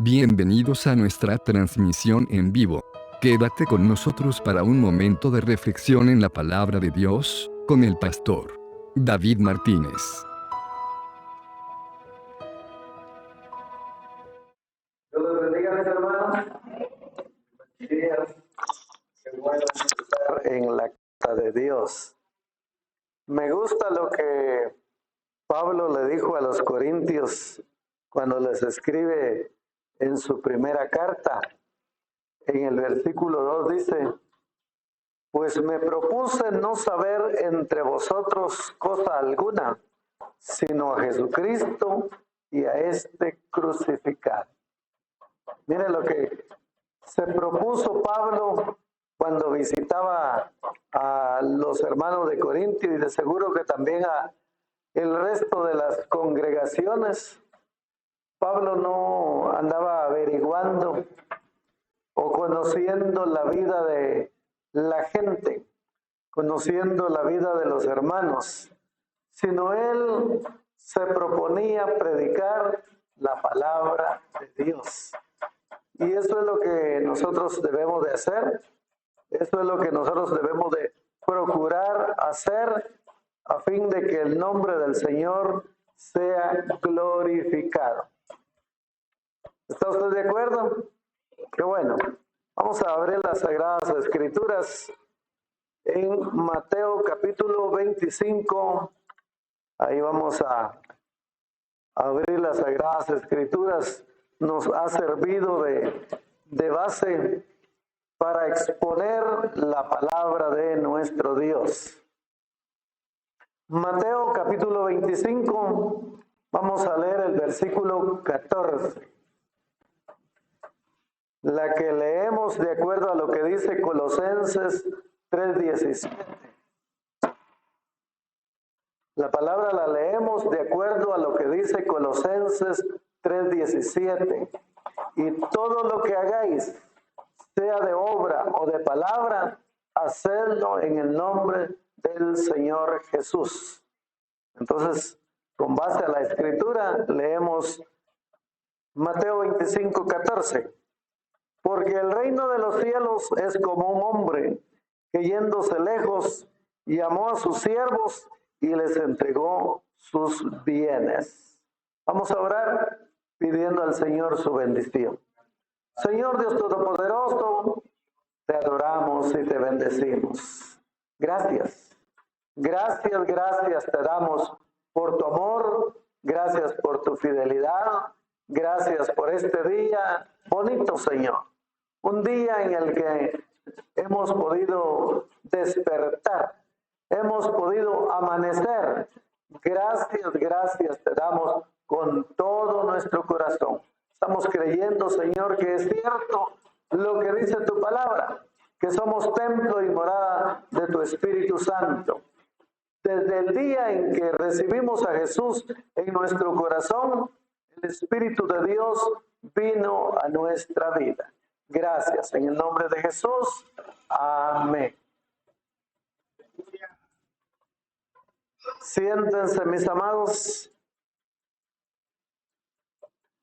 Bienvenidos a nuestra transmisión en vivo. Quédate con nosotros para un momento de reflexión en la palabra de Dios, con el pastor David Martínez. Dios los bendiga, mis hermanos. Buenos días. Qué bueno estar en la casa de Dios. Me gusta lo que Pablo le dijo a los corintios cuando les escribe en su primera carta. En el versículo 2 dice: pues me propuse no saber entre vosotros cosa alguna, sino a Jesucristo y a este crucificado. Miren lo que se propuso Pablo cuando visitaba a los hermanos de Corintio, y de seguro que también a el resto de las congregaciones. Pablo no andaba averiguando o conociendo la vida de la gente, conociendo la vida de los hermanos, sino él se proponía predicar la palabra de Dios. Y eso es lo que nosotros debemos de hacer, eso es lo que nosotros debemos de procurar hacer a fin de que el nombre del Señor sea glorificado. ¿Está usted de acuerdo? Qué bueno. Vamos a abrir las Sagradas Escrituras en Mateo capítulo 25. Ahí vamos a abrir las Sagradas Escrituras. Nos ha servido de base para exponer la palabra de nuestro Dios. Mateo capítulo 25, vamos a leer el versículo 14. La que leemos de acuerdo a lo que dice Colosenses 3:17. La palabra la leemos de acuerdo a lo que dice Colosenses 3:17. Y todo lo que hagáis, sea de obra o de palabra, hacedlo en el nombre del Señor Jesús. Entonces, con base a la Escritura, leemos Mateo 25:14. Porque el reino de los cielos es como un hombre que yéndose lejos llamó a sus siervos y les entregó sus bienes. Vamos a orar pidiendo al Señor su bendición. Señor Dios Todopoderoso, te adoramos y te bendecimos. Gracias. Gracias te damos por tu amor, gracias por tu fidelidad, gracias por este día bonito, Señor. Un día en el que hemos podido despertar, hemos podido amanecer. Gracias te damos con todo nuestro corazón. Estamos creyendo, Señor, que es cierto lo que dice tu palabra, que somos templo y morada de tu Espíritu Santo. Desde el día en que recibimos a Jesús en nuestro corazón, el Espíritu de Dios vino a nuestra vida. Gracias. En el nombre de Jesús. Amén. Siéntense, mis amados.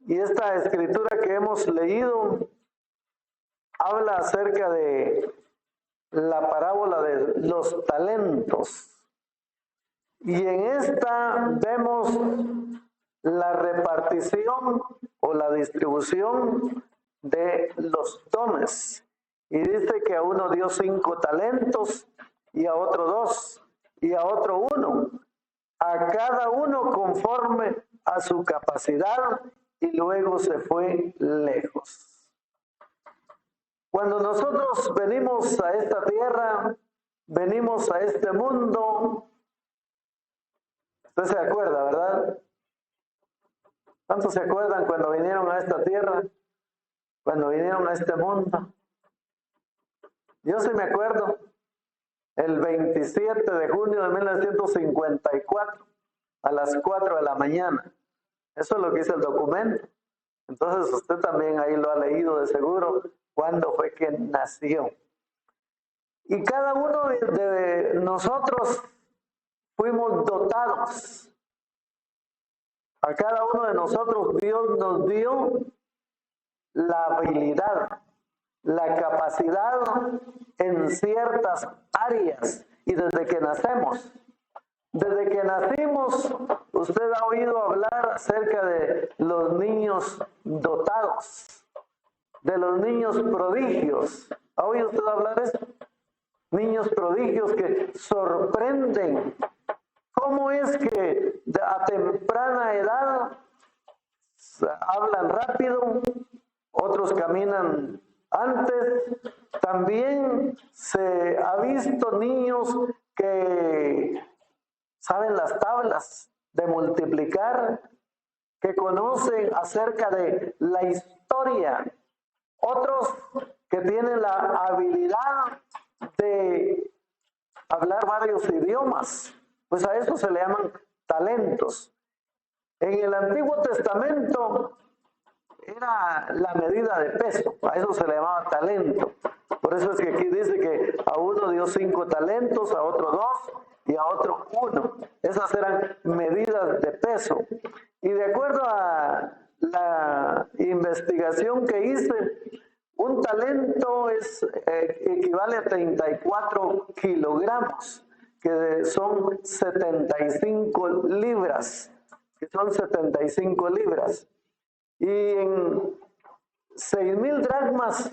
Y esta escritura que hemos leído habla acerca de la parábola de los talentos. Y en esta vemos la repartición o la distribución de los dones. Y dice que a uno dio 5 talentos, y a otro 2, y a otro 1. A cada uno conforme a su capacidad, y luego se fue lejos. Cuando nosotros venimos a esta tierra, venimos a este mundo, usted se acuerda, ¿verdad? ¿Cuántos se acuerdan cuando vinieron a esta tierra? Cuando vinieron a este mundo. Yo sí me acuerdo. El 27 de junio de 1954, a las 4 de la mañana. Eso es lo que dice el documento. Entonces usted también ahí lo ha leído de seguro, cuándo fue que nació. Y cada uno de nosotros fuimos dotados. A cada uno de nosotros Dios nos dio la habilidad, la capacidad en ciertas áreas y desde que nacemos. Desde que nacimos, usted ha oído hablar acerca de los niños dotados, de los niños prodigios. ¿Ha oído usted hablar de eso? Niños prodigios que sorprenden. ¿Cómo es que a temprana edad hablan rápido, otros caminan antes? También se ha visto niños que saben las tablas de multiplicar, que conocen acerca de la historia. Otros que tienen la habilidad de hablar varios idiomas, pues a eso se le llaman talentos. En el Antiguo Testamento era la medida de peso, a eso se le llamaba talento. Por eso es que aquí dice que a uno dio 5 talentos, a otro 2 y a otro 1. Esas eran medidas de peso. Y de acuerdo a la investigación que hice, un talento equivale a 34 kilogramos, que son 75 libras, que son 75 libras. Y en 6,000 dracmas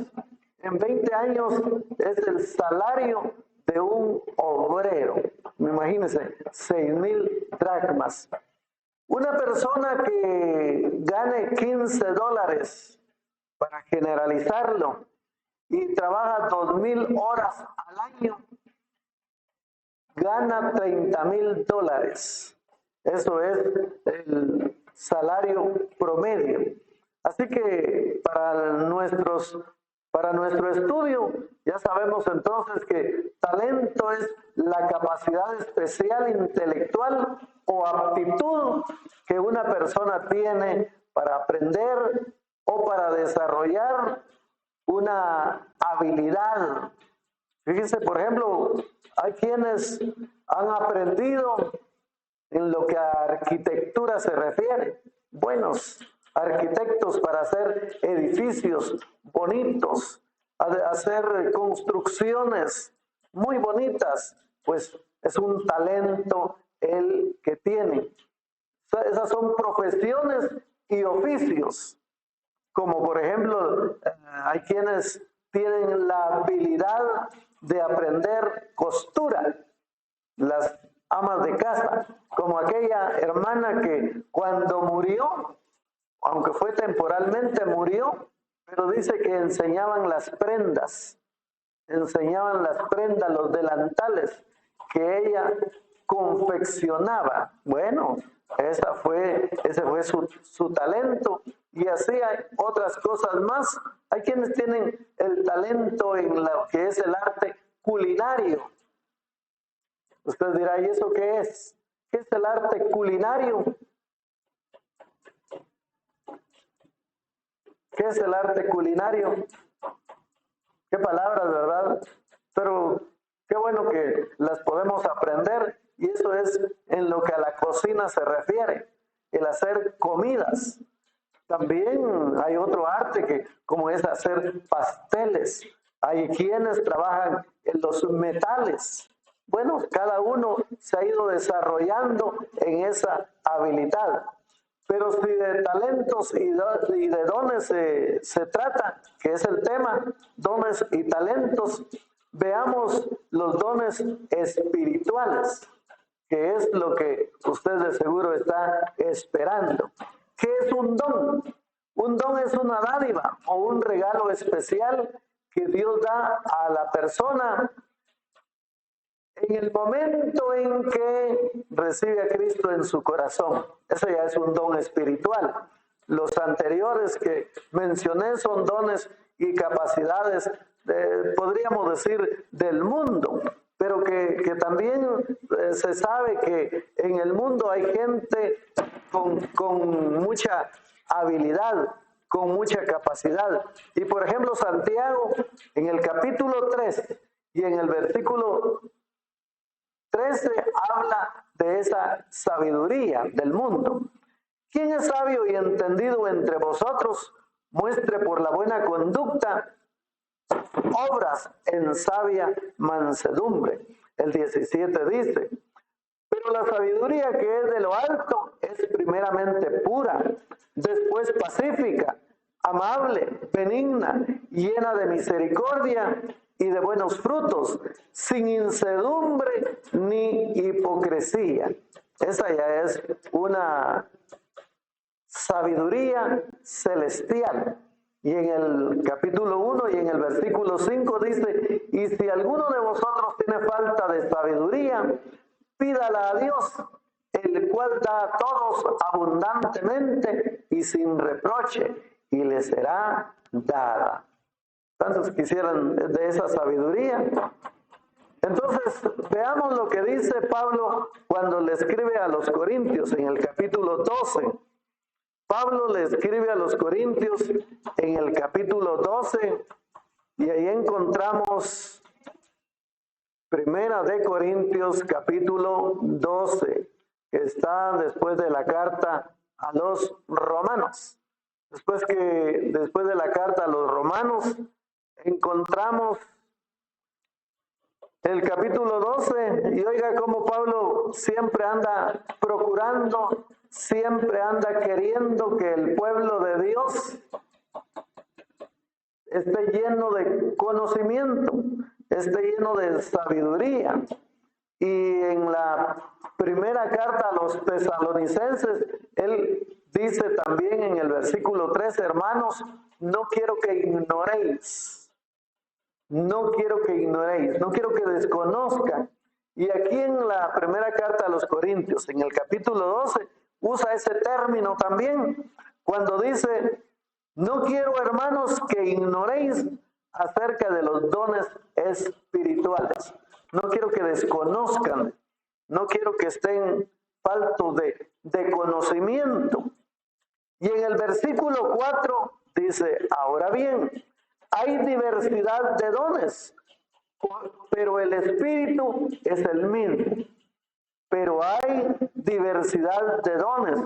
en 20 años es el salario de un obrero. Imagínense, 6,000 dracmas. Una persona que gane $15, para generalizarlo, y trabaja 2,000 horas al año, gana $30,000. Eso es el salario promedio. Así que para nuestro estudio ya sabemos entonces que talento es la capacidad especial intelectual o aptitud que una persona tiene para aprender o para desarrollar una habilidad. Fíjense, por ejemplo, hay quienes han aprendido en lo que a arquitectura se refiere, buenos arquitectos para hacer edificios bonitos, hacer construcciones muy bonitas, pues es un talento el que tienen. Esas son profesiones y oficios, como por ejemplo, hay quienes tienen la habilidad de aprender costura, las amas de casa, como aquella hermana que cuando murió, aunque fue temporalmente, murió, pero dice que enseñaban las prendas, los delantales que ella confeccionaba. Bueno, ese fue su talento, y así hay otras cosas más. Hay quienes tienen el talento en lo que es el arte culinario. Usted dirá, ¿y eso qué es? ¿Qué es el arte culinario? ¿Qué es el arte culinario? Qué palabras, ¿verdad? Pero qué bueno que las podemos aprender, y eso es en lo que a la cocina se refiere, el hacer comidas. También hay otro arte como es hacer pasteles. Hay quienes trabajan en los metales. Bueno, cada uno se ha ido desarrollando en esa habilidad. Pero si de talentos y de dones se trata, que es el tema, dones y talentos, veamos los dones espirituales, que es lo que usted de seguro está esperando. ¿Qué es un don? Un don es una dádiva o un regalo especial que Dios da a la persona en el momento en que recibe a Cristo en su corazón. Eso ya es un don espiritual. Los anteriores que mencioné son dones y capacidades, podríamos decir, del mundo, pero que también se sabe que en el mundo hay gente con mucha habilidad, con mucha capacidad. Y por ejemplo, Santiago, en el capítulo 3 y en el versículo 13 habla de esa sabiduría del mundo. ¿Quién es sabio y entendido entre vosotros? muestre por la buena conducta obras en sabia mansedumbre. El 17 dice: pero la sabiduría que es de lo alto es primeramente pura, después pacífica, amable, benigna, llena de misericordia y de buenos frutos, sin insedumbre ni hipocresía. Esa ya es una sabiduría celestial. Y en el capítulo 1 y en el versículo 5 dice: y si alguno de vosotros tiene falta de sabiduría, pídala a Dios, el cual da a todos abundantemente y sin reproche, y le será dada. ¿Cuántos quisieran de esa sabiduría? Entonces, veamos lo que dice Pablo cuando le escribe a los Corintios en el capítulo 12. Pablo le escribe a los Corintios en el capítulo 12 y ahí encontramos Primera de Corintios capítulo 12, que está después de la carta a los romanos. Después de la carta a los romanos encontramos el capítulo 12 y oiga cómo Pablo siempre anda procurando, siempre anda queriendo que el pueblo de Dios esté lleno de conocimiento, esté lleno de sabiduría. Y en la primera carta a los tesalonicenses, él dice también en el versículo 13: hermanos, no quiero que ignoréis, no quiero que desconozcan. Y aquí en la primera carta a los Corintios, en el capítulo 12, usa ese término también, cuando dice: no quiero, hermanos, que ignoréis acerca de los dones espirituales. No quiero que desconozcan, no quiero que estén faltos de conocimiento. Y en el versículo 4 dice: ahora bien, hay diversidad de dones, pero el Espíritu es el mismo. Pero hay diversidad de dones,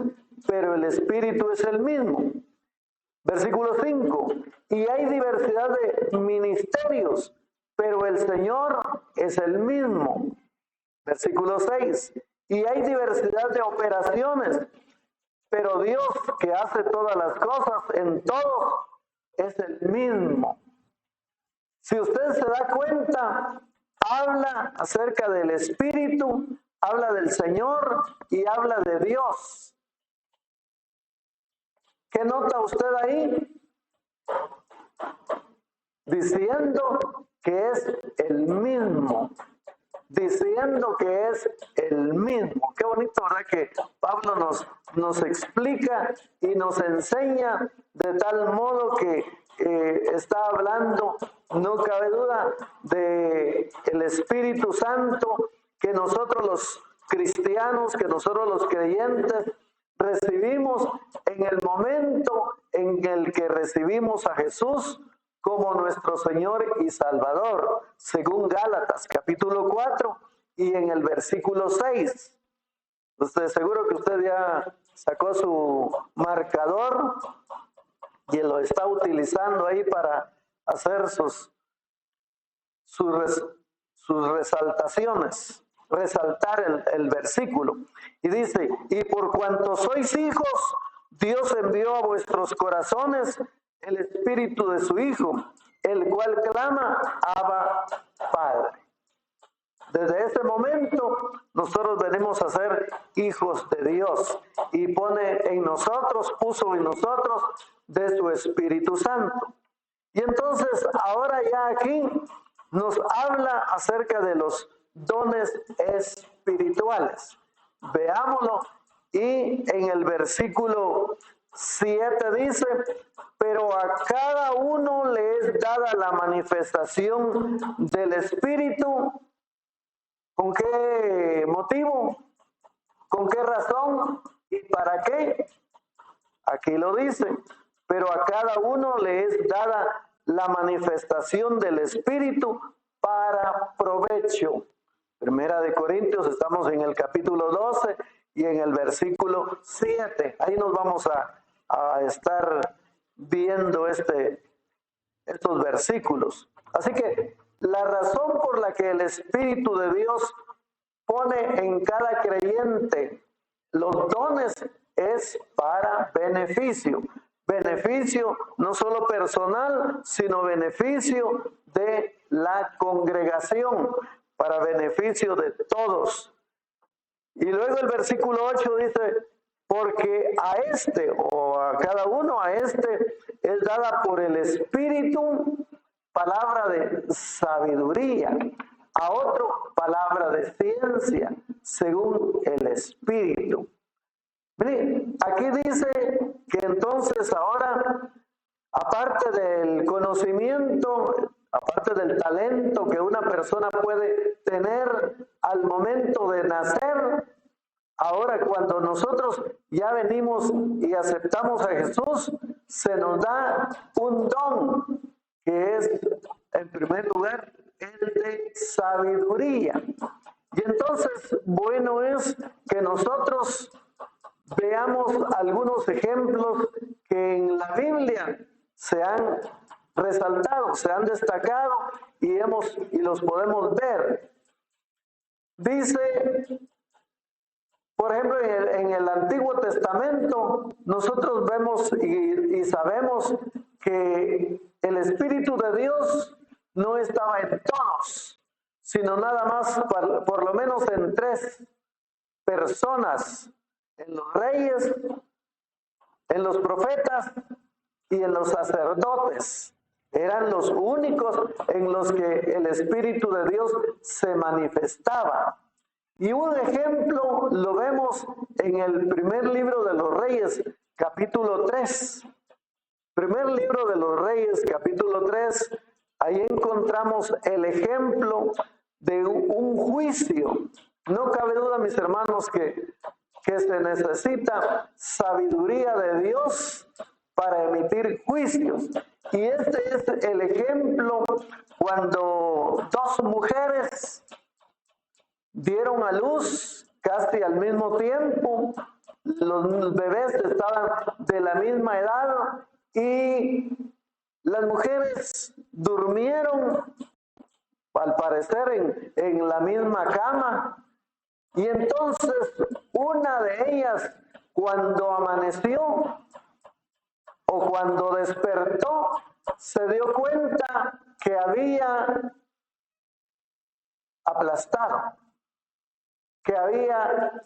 pero el Espíritu es el mismo. Versículo 5, y hay diversidad de ministerios, pero el Señor es el mismo. Versículo 6, y hay diversidad de operaciones, pero Dios, que hace todas las cosas en todos, es el mismo. Si usted se da cuenta, habla acerca del Espíritu, habla del Señor y habla de Dios. ¿Qué nota usted ahí? Diciendo que es el mismo. Diciendo que es el mismo. Qué bonito, ¿verdad? Que Pablo nos explica y nos enseña de tal modo que está hablando, no cabe duda, de el Espíritu Santo que nosotros los cristianos, que nosotros los creyentes recibimos en el momento en el que recibimos a Jesús como nuestro Señor y Salvador, según Gálatas capítulo 4 y en el versículo 6. Usted seguro que usted ya sacó su marcador y lo está utilizando ahí para hacer sus resaltaciones, resaltar el versículo. Y dice: y por cuanto sois hijos, Dios envió a vuestros corazones el Espíritu de su Hijo, el cual clama: Abba, Padre. Desde ese momento nosotros venimos a ser hijos de Dios y puso en nosotros de su Espíritu Santo. Y entonces ahora ya aquí nos habla acerca de los dones espirituales. Veámoslo. Y en el versículo 7 dice: pero a cada uno le es dada la manifestación del Espíritu. ¿Con qué motivo? ¿Con qué razón? ¿Y para qué? Aquí lo dice: pero a cada uno le es dada la manifestación del Espíritu para provecho. Primera de Corintios, estamos en el capítulo 12 y en el versículo 7. Ahí nos vamos a estar viendo estos versículos. Así que la razón por la que el Espíritu de Dios pone en cada creyente los dones es para beneficio. Beneficio no solo personal, sino beneficio de la congregación, para beneficio de todos. Y luego el versículo 8 dice, porque a este o a cada uno, a este es dada por el Espíritu palabra de sabiduría, a otro palabra de ciencia, según el Espíritu. Miren, aquí dice que entonces ahora, aparte del conocimiento, aparte del talento que una persona puede tener al momento de nacer, ahora cuando nosotros ya venimos y aceptamos a Jesús, se nos da un don que es, en primer lugar, el de sabiduría. Y entonces, bueno es que nosotros veamos algunos ejemplos que en la Biblia se han resaltado, se han destacado y los podemos ver. Dice, por ejemplo, en el Antiguo Testamento, nosotros vemos y sabemos que el Espíritu de Dios no estaba en todos, sino nada más, por lo menos en 3 personas, en los reyes, en los profetas y en los sacerdotes. Eran los únicos en los que el Espíritu de Dios se manifestaba. Y un ejemplo lo vemos en el primer libro de los Reyes, capítulo 3. Primer libro de los Reyes, capítulo 3, ahí encontramos el ejemplo de un juicio. No cabe duda, mis hermanos, que se necesita sabiduría de Dios para emitir juicios. Y este es el ejemplo cuando 2 mujeres dieron a luz casi al mismo tiempo, los bebés estaban de la misma edad y las mujeres durmieron, al parecer, en la misma cama. Y entonces una de ellas, cuando amaneció o cuando despertó, se dio cuenta que había aplastado, que había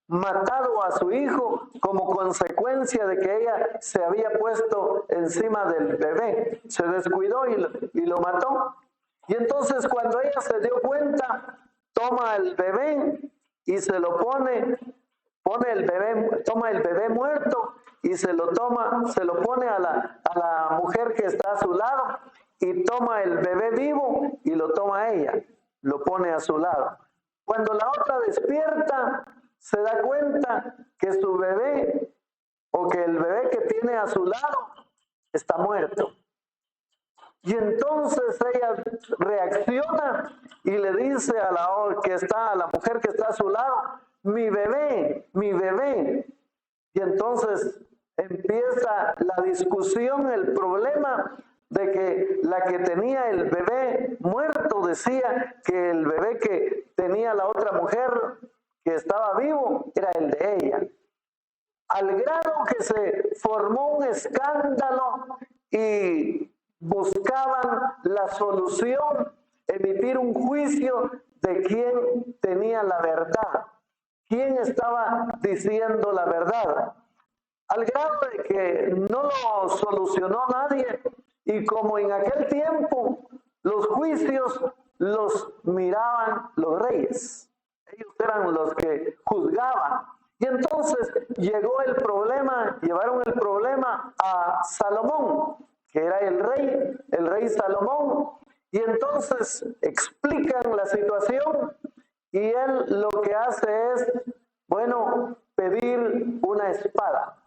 matado a su hijo como consecuencia de que ella se había puesto encima del bebé, se descuidó y lo mató. Y entonces cuando ella se dio cuenta, toma el bebé y se lo pone el bebé, toma el bebé muerto y se lo pone a la mujer que está a su lado, y toma el bebé vivo y lo toma a ella, lo pone a su lado. Cuando la otra despierta, se da cuenta que su bebé, o que el bebé que tiene a su lado, está muerto. Y entonces ella reacciona y le dice a la mujer que está a su lado, mi bebé, mi bebé. Y entonces empieza la discusión, el problema de que la que tenía el bebé muerto decía que el bebé que tenía la otra mujer que estaba vivo era el de ella. Al grado que se formó un escándalo y buscaban la solución, emitir un juicio de quién tenía la verdad, quién estaba diciendo la verdad. Al grado de que no lo solucionó nadie, y como en aquel tiempo los juicios los miraban los reyes, ellos eran los que juzgaban. Y entonces llevaron el problema a Salomón, que era el rey Salomón, y entonces explican la situación, y él lo que hace es, pedir una espada.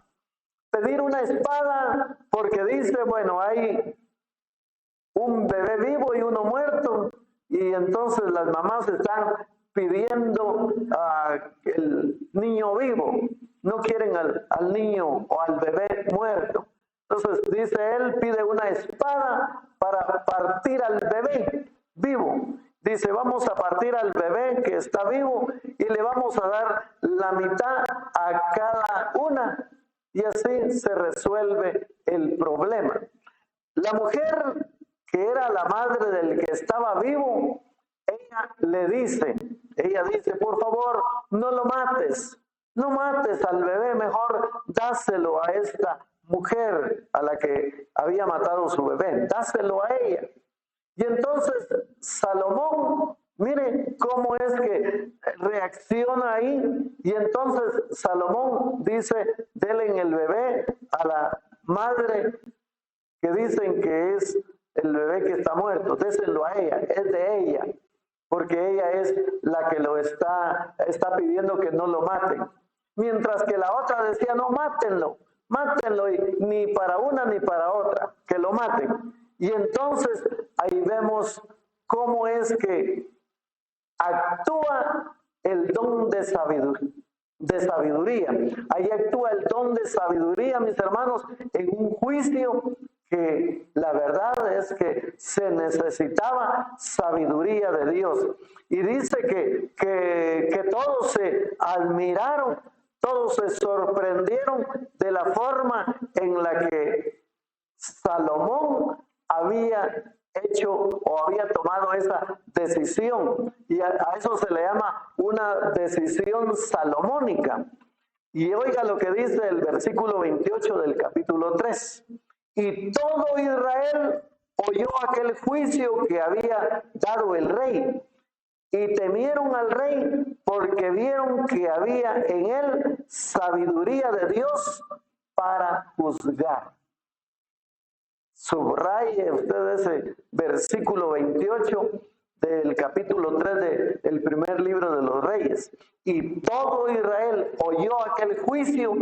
Pedir una espada porque dice, hay un bebé vivo y uno muerto, y entonces las mamás están pidiendo el niño vivo, no quieren al niño o al bebé muerto. Entonces dice él, pide una espada para partir al bebé vivo. Dice, vamos a partir al bebé que está vivo y le vamos a dar la mitad a cada una. Y así se resuelve el problema. La mujer que era la madre del que estaba vivo, ella dice, por favor, no lo mates, no mates al bebé, mejor dáselo a esta mujer a la que había matado su bebé, dáselo a ella. Y entonces Salomón, mire cómo es que reacciona ahí. Y entonces Salomón dice, denle el bebé a la madre que dicen que es el bebé que está muerto, déselo a ella, es de ella, porque ella es la que lo está pidiendo que no lo maten. Mientras que la otra decía, no, mátenlo, y ni para una ni para otra, que lo maten. Y entonces ahí vemos cómo es que actúa el don de sabiduría. Ahí actúa el don de sabiduría, mis hermanos, en un juicio que la verdad es que se necesitaba sabiduría de Dios. Y dice que todos se admiraron, todos se sorprendieron de la forma en la que Salomón había hecho o había tomado esa decisión, y a eso se le llama una decisión salomónica. Y oiga lo que dice el versículo 28 del capítulo 3. Y todo Israel oyó aquel juicio que había dado el rey, y temieron al rey porque vieron que había en él sabiduría de Dios para juzgar. Subraye usted ese versículo 28 del capítulo 3 del primer libro de los Reyes. Y todo Israel oyó aquel juicio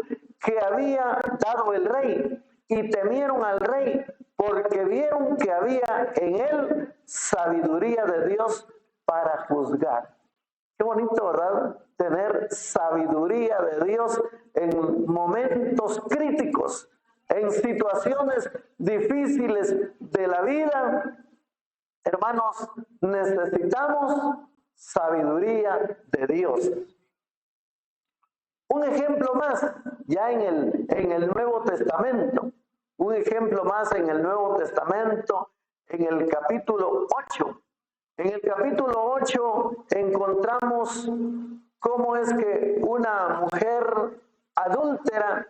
que había dado el rey, y temieron al rey porque vieron que había en él sabiduría de Dios para juzgar. Qué bonito, ¿verdad? Tener sabiduría de Dios en momentos críticos, en situaciones difíciles de la vida. Hermanos, necesitamos sabiduría de Dios. Un ejemplo más, ya en el Nuevo Testamento. Un ejemplo más en el Nuevo Testamento, en el capítulo 8. En el capítulo 8 encontramos cómo es que una mujer adúltera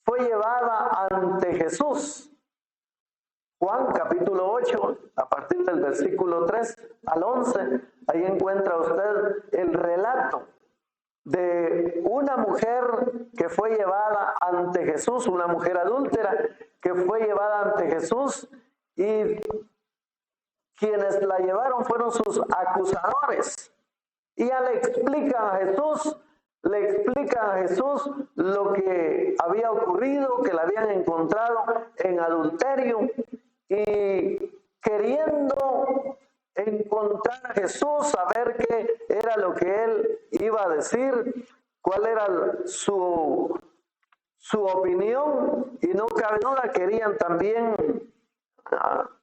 fue llevada ante Jesús. Juan capítulo 8, a partir del versículo 3 al 11, ahí encuentra usted el relato de una mujer que fue llevada ante Jesús, una mujer adúltera que fue llevada ante Jesús, y quienes la llevaron fueron sus acusadores. Y ya le explican a Jesús lo que había ocurrido, que la habían encontrado en adulterio, y queriendo encontrar a Jesús, saber qué era lo que él iba a decir, cuál era su opinión, y no cabe duda, querían también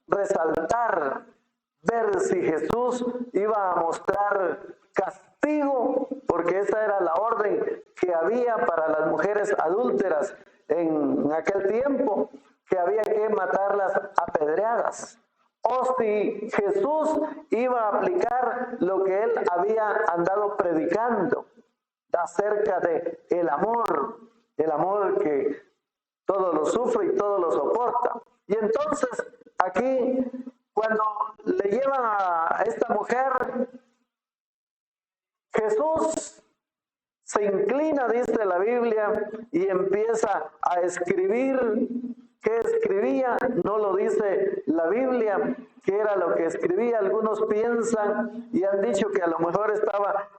resaltar, ver si Jesús iba a mostrar castigo, porque esa era la orden que había para las mujeres adúlteras en aquel tiempo, que había que matarlas apedreadas, o si Jesús iba a aplicar lo que él había andado predicando acerca de el amor que todo lo sufre y todo lo soporta. Y entonces aquí, cuando le llevan a esta mujer, Jesús se inclina, dice la Biblia, y empieza a escribir. ¿Qué escribía? No lo dice la Biblia, qué era lo que escribía. Algunos piensan y han dicho que a lo mejor estaba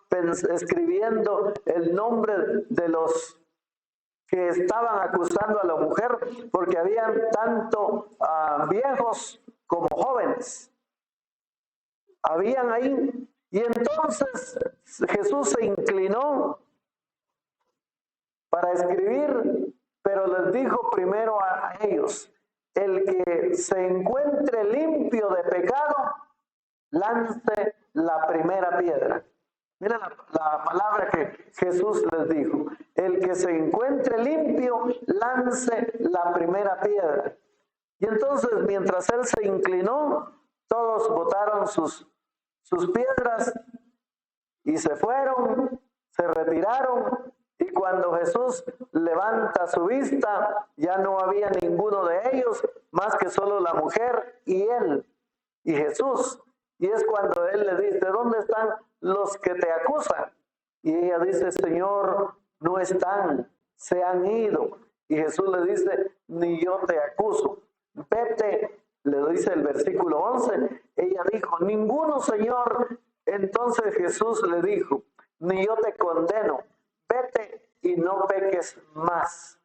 escribiendo el nombre de los que estaban acusando a la mujer, porque habían tanto viejos como jóvenes. Habían ahí. Y entonces Jesús se inclinó para escribir, pero les dijo primero a ellos: el que se encuentre limpio de pecado, lance la primera piedra. Mira la palabra que Jesús les dijo: el que se encuentre limpio, lance la primera piedra. Y entonces, mientras él se inclinó, todos botaron sus piedras y se fueron, se retiraron. Y cuando Jesús levanta su vista, ya no había ninguno de ellos, más que solo la mujer y él y Jesús. Y es cuando él le dice: ¿dónde están los que te acusan? Y ella dice: Señor, no están, se han ido. Y Jesús le dice: ni yo te acuso, vete. Le dice el versículo 11. Ella dijo: ninguno, Señor. Entonces Jesús le dijo: ni yo te condeno, vete y no peques más.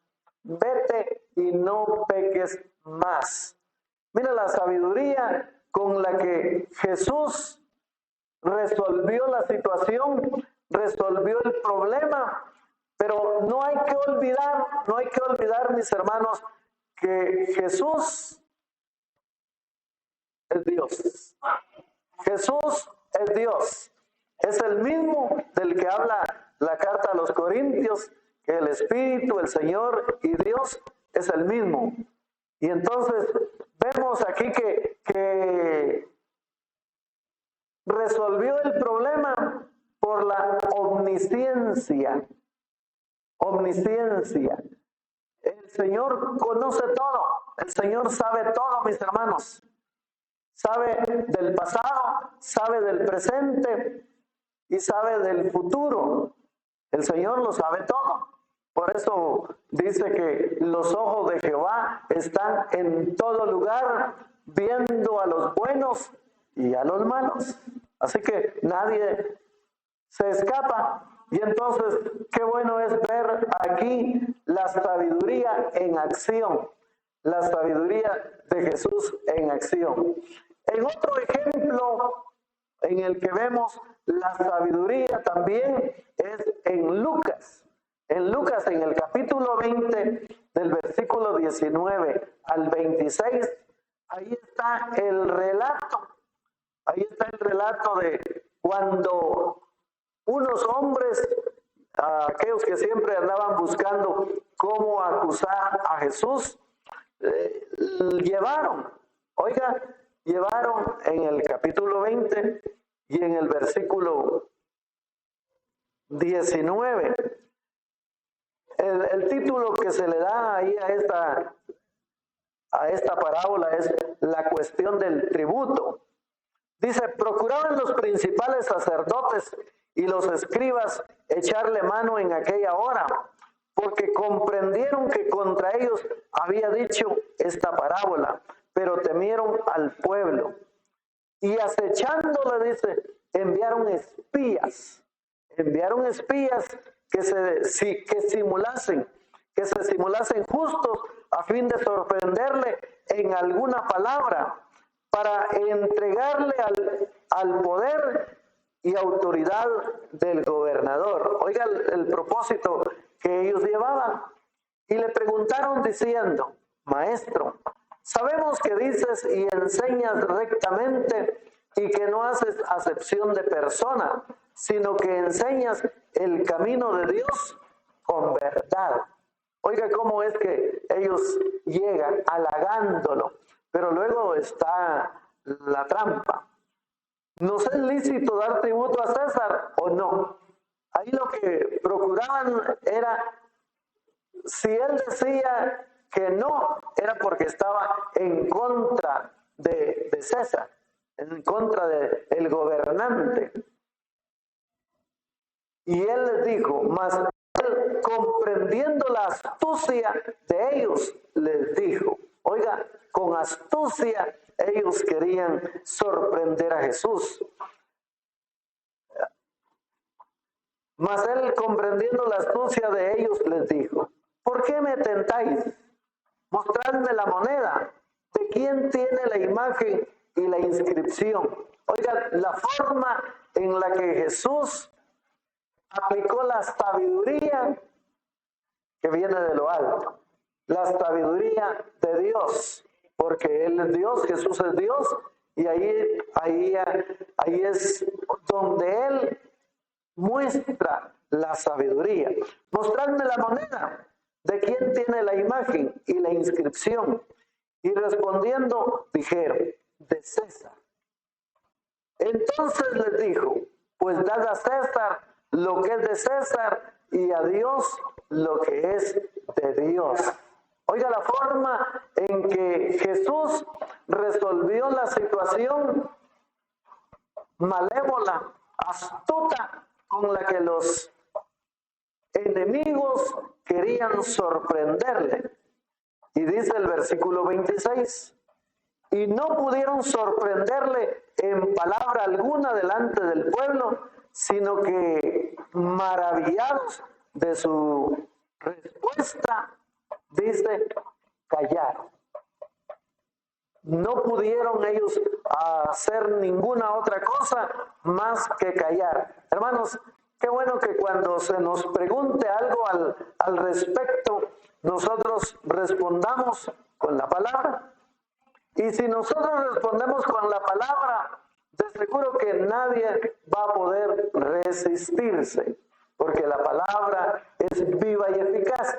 Vete y no peques más. Mira la sabiduría con la que Jesús resolvió la situación, resolvió el problema. Pero no hay que olvidar, mis hermanos, que Jesús es Dios. Jesús es Dios. Es el mismo del que habla la carta a los Corintios, que el Espíritu, el Señor y Dios es el mismo. Y entonces vemos aquí que resolvió el problema por la omnisciencia. Omnisciencia. El Señor conoce todo. El Señor sabe todo, mis hermanos. Sabe del pasado, sabe del presente y sabe del futuro. El Señor lo sabe todo. Por eso dice que los ojos de Jehová están en todo lugar, viendo a los buenos y a los malos. Así que nadie se escapa. Y entonces, qué bueno es ver aquí la sabiduría en acción. La sabiduría de Jesús en acción. En otro ejemplo en el que vemos la sabiduría también es en Lucas. En Lucas, en el capítulo 20, del versículo 19 al 26, ahí está el relato. Ahí está el relato de cuando unos hombres, aquellos que siempre andaban buscando cómo acusar a Jesús, llevaron en el capítulo 20 y en el versículo 19. El título que se le da ahí a esta parábola es la cuestión del tributo. Dice: procuraban los principales sacerdotes y los escribas echarle mano en aquella hora, porque comprendieron que contra ellos había dicho esta parábola, pero temieron al pueblo. Y acechándole, dice, enviaron espías que se simulasen justos a fin de sorprenderle en alguna palabra, para entregarle al poder y autoridad del gobernador. Oiga el propósito que ellos llevaban. Y le preguntaron diciendo: Maestro, sabemos que dices y enseñas rectamente y que no haces acepción de persona, sino que enseñas el camino de Dios con verdad. Oiga cómo es que ellos llegan halagándolo, pero luego está la trampa. ¿Nos es lícito dar tributo a César o no? Ahí lo que procuraban era, si él decía que no, era porque estaba en contra de César, en contra del gobernante. Y él les dijo: mas él, comprendiendo la astucia de ellos, les dijo. Oiga, con astucia ellos querían sorprender a Jesús. Mas él, comprendiendo la astucia de ellos, les dijo: ¿por qué me tentáis? Mostradme la moneda. ¿De quién tiene la imagen y la inscripción? Oiga, la forma en la que Jesús aplicó la sabiduría que viene de lo alto. la sabiduría de Dios, porque Él es Dios, Jesús es Dios, y ahí es donde Él muestra la sabiduría. Mostradme la moneda, de quién tiene la imagen y la inscripción. Y respondiendo dijeron, de César. Entonces les dijo, pues dad a César lo que es de César y a Dios lo que es de Dios. Oiga la forma en que Jesús resolvió la situación malévola, astuta, con la que los enemigos querían sorprenderle. Y dice el versículo 26, y no pudieron sorprenderle en palabra alguna delante del pueblo, sino que maravillados de su respuesta, dice, callaron. No pudieron ellos hacer ninguna otra cosa más que callar. Hermanos, qué bueno que cuando se nos pregunte algo al respecto, nosotros respondamos con la palabra. Y si nosotros respondemos con la palabra, de seguro que nadie va a poder resistirse, porque la palabra es viva y eficaz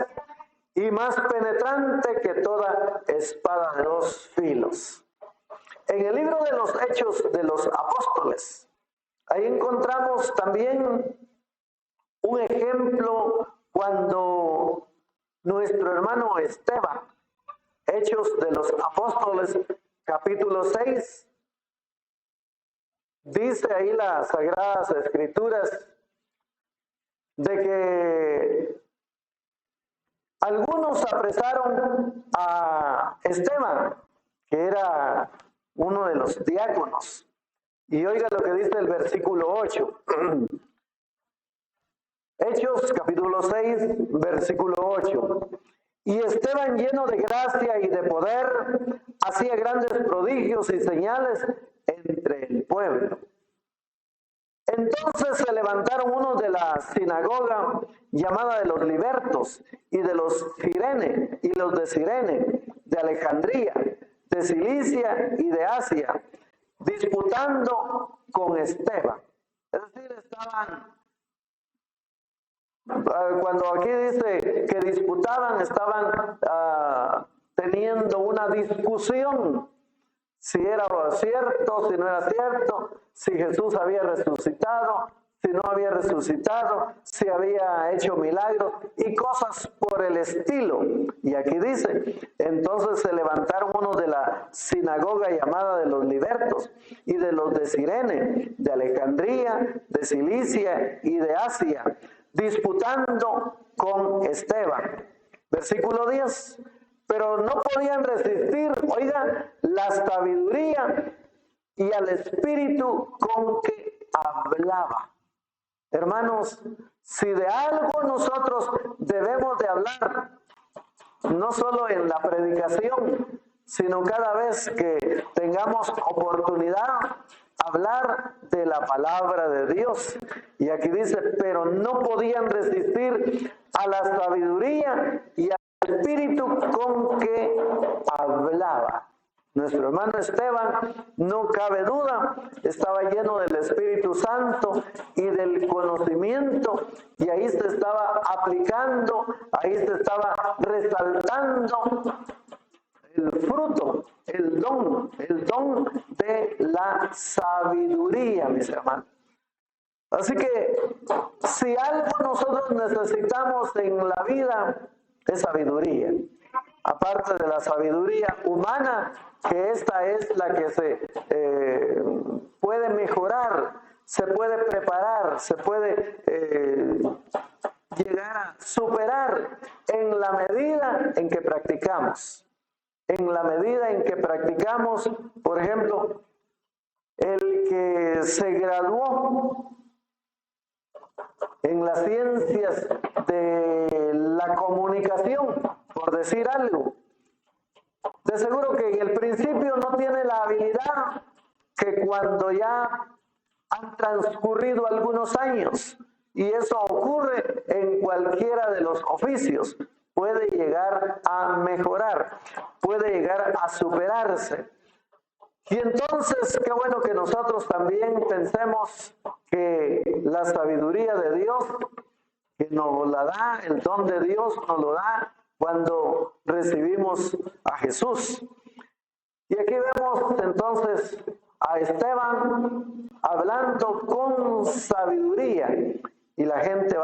y más penetrante que toda espada de dos filos. En el libro de los Hechos de los Apóstoles, ahí encontramos también un ejemplo cuando nuestro hermano Esteban, Hechos de los Apóstoles, capítulo 6, dice ahí las Sagradas Escrituras de que algunos apresaron a Esteban, que era uno de los diáconos. Y oiga lo que dice el versículo 8. Hechos capítulo 6, versículo 8. Y Esteban, lleno de gracia y de poder, hacía grandes prodigios y señales entre el pueblo. Entonces se levantaron unos de la sinagoga llamada de los libertos y de los Cirene y los de Cirene, de Alejandría, de Cilicia y de Asia, disputando con Esteban. Es decir, estaban, cuando aquí dice que disputaban, estaban teniendo una discusión, si era cierto, si no era cierto, si Jesús había resucitado, si no había resucitado, si había hecho milagros y cosas por el estilo. Y aquí dice, entonces se levantaron unos de la sinagoga llamada de los libertos y de los de Cirene, de Alejandría, de Cilicia y de Asia, disputando con Esteban. Versículo 10. Pero no podían resistir, oigan, la sabiduría y al espíritu con que hablaba. Hermanos, si de algo nosotros debemos de hablar, no solo en la predicación, sino cada vez que tengamos oportunidad, hablar de la palabra de Dios. Y aquí dice, pero no podían resistir a la sabiduría y al espíritu con que hablaba. Nuestro hermano Esteban, no cabe duda, estaba lleno del Espíritu Santo y del conocimiento, y ahí se estaba aplicando, ahí se estaba resaltando el fruto, el don de la sabiduría, mis hermanos. Así que si algo nosotros necesitamos en la vida es sabiduría. Aparte de la sabiduría humana, que esta es la que se puede mejorar, se puede preparar, se puede llegar a superar en la medida en que practicamos. En la medida en que practicamos, por ejemplo, el que se graduó en las ciencias de la comunicación, por decir algo, de seguro que en el principio no tiene la habilidad que cuando ya han transcurrido algunos años, y eso ocurre en cualquiera de los oficios. puede llegar a mejorar, puede llegar a superarse. Y entonces, qué bueno que nosotros también pensemos que la sabiduría de Dios, que nos la da, el don de Dios nos lo da cuando recibimos a Jesús. Y aquí vemos entonces a Esteban hablando con sabiduría. Y la gente se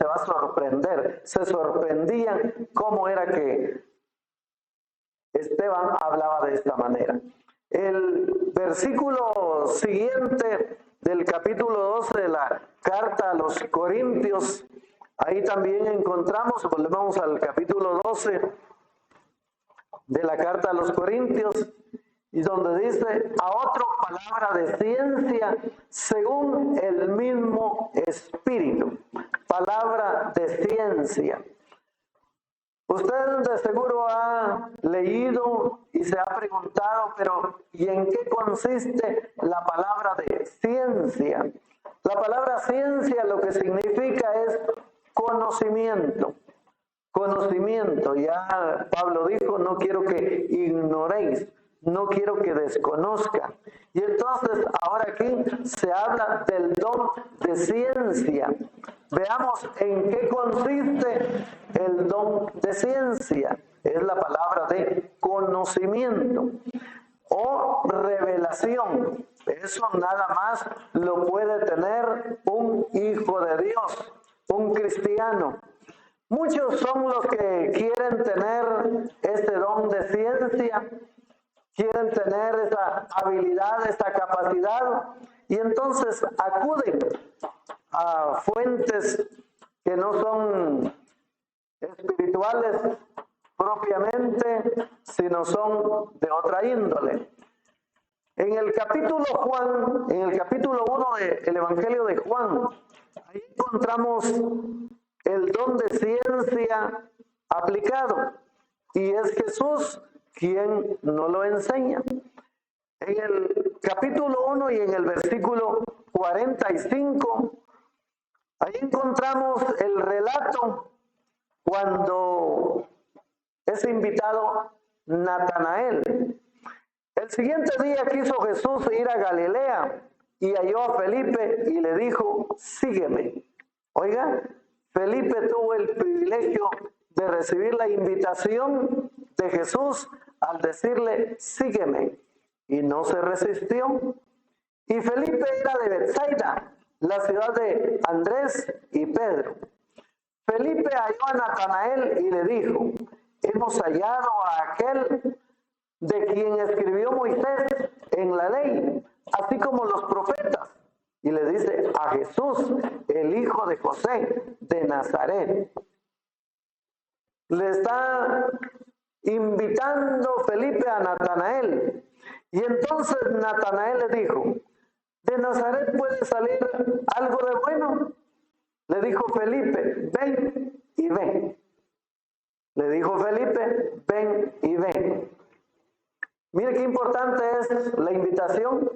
va a sorprender, se sorprendían cómo era que Esteban hablaba de esta manera. El versículo siguiente del capítulo 12 de la carta a los Corintios, ahí también encontramos, volvemos al capítulo 12 de la carta a los Corintios, y donde dice: a otro palabra de ciencia según el mismo Espíritu. Palabra de ciencia. Usted de seguro ha leído y se ha preguntado, pero ¿y en qué consiste la palabra de ciencia? La palabra ciencia lo que significa es conocimiento. Conocimiento, ya Pablo dijo: no quiero que ignoréis, no quiero que desconozcan. Y entonces ahora aquí se habla del don de ciencia. Veamos en qué consiste el don de ciencia. Es la palabra de conocimiento o revelación. Eso nada más lo puede tener un hijo de Dios, un cristiano. Muchos son los que quieren tener este don de ciencia, quieren tener esa habilidad, esa capacidad, y entonces acuden a fuentes que no son espirituales propiamente, sino son de otra índole. En el capítulo 1 del Evangelio de Juan, ahí encontramos el don de ciencia aplicado, y es Jesús quien nos lo enseña. En el capítulo 1 y en el versículo 45, ahí encontramos el relato cuando es invitado Natanael. El siguiente día quiso Jesús ir a Galilea y halló a Felipe y le dijo: sígueme. Oiga, Felipe tuvo el privilegio de recibir la invitación de Jesús al decirle: sígueme, y no se resistió. Y Felipe era de Betsaida, la ciudad de Andrés y Pedro. Felipe halló a Natanael y le dijo: hemos hallado a aquel de quien escribió Moisés en la ley, así como los profetas. Y le dice: a Jesús, el hijo de José de Nazaret. Le está invitando Felipe a Natanael. Y entonces Natanael le dijo: ¿de Nazaret puede salir algo de bueno? Le dijo Felipe: ven y ven. Le dijo Felipe: ven y ven. Mire qué importante es la invitación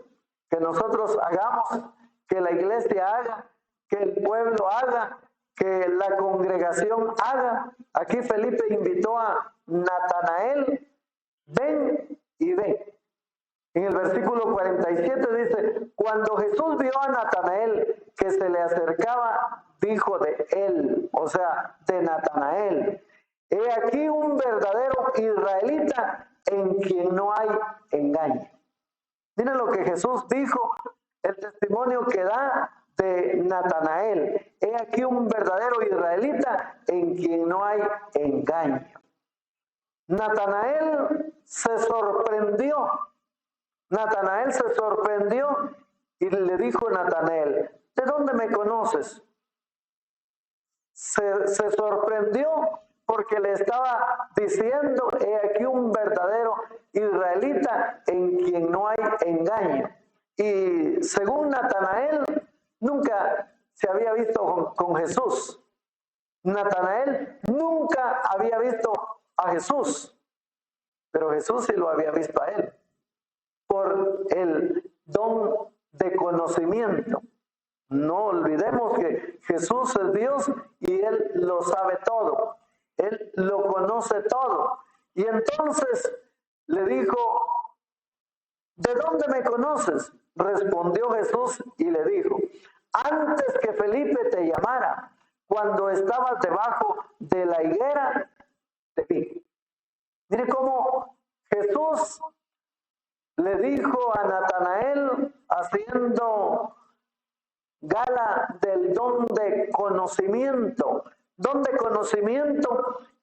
que nosotros hagamos, que la iglesia haga, que el pueblo haga, que la congregación haga. Aquí Felipe invitó a Natanael: ven y ven. En el versículo 47 dice: cuando Jesús vio a Natanael que se le acercaba, dijo de él, o sea, de Natanael: he aquí un verdadero israelita en quien no hay engaño. Miren lo que Jesús dijo, el testimonio que da de Natanael: he aquí un verdadero israelita en quien no hay engaño. Natanael se sorprendió. Natanael se sorprendió y le dijo Natanael: ¿de dónde me conoces? Se sorprendió porque le estaba diciendo: he aquí un verdadero israelita en quien no hay engaño. Y según Natanael, nunca se había visto con Jesús. Natanael nunca había visto a Jesús, pero Jesús sí lo había visto a él, por el don de conocimiento. No olvidemos que Jesús es Dios y Él lo sabe todo. Él lo conoce todo. Y entonces le dijo, ¿de dónde me conoces? Respondió Jesús y le dijo, antes que Felipe te llamara, cuando estabas debajo de la higuera, te vi. Mire cómo Jesús le dijo a Natanael, haciendo gala del don de conocimiento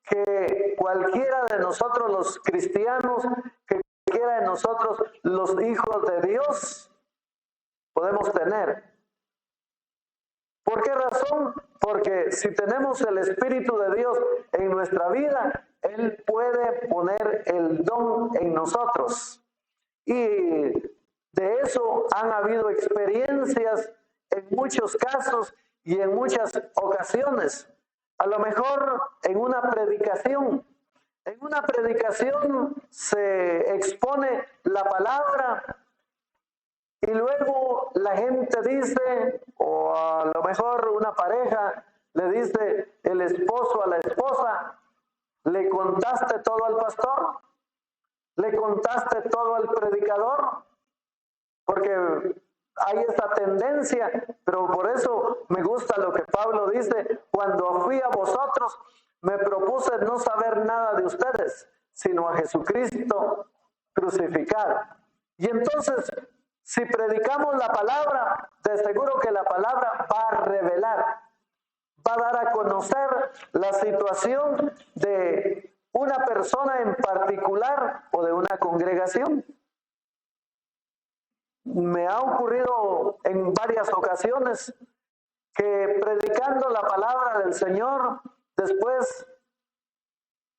que cualquiera de nosotros los cristianos, que cualquiera de nosotros los hijos de Dios podemos tener. ¿Por qué razón? Porque si tenemos el Espíritu de Dios en nuestra vida, Él puede poner el don en nosotros. Y de eso han habido experiencias en muchos casos y en muchas ocasiones. A lo mejor en una predicación se expone la palabra y luego la gente dice, o a lo mejor una pareja le dice el esposo a la esposa, ¿le contaste todo al pastor? ¿Le contaste todo al predicador? Porque hay esa tendencia, pero por eso me gusta lo que Pablo dice, cuando fui a vosotros me propuse no saber nada de ustedes, sino a Jesucristo crucificado. Y entonces, si predicamos la palabra, de seguro que la palabra va a revelar, va a dar a conocer la situación de una persona en particular o de una congregación. Me ha ocurrido en varias ocasiones que predicando la palabra del Señor, después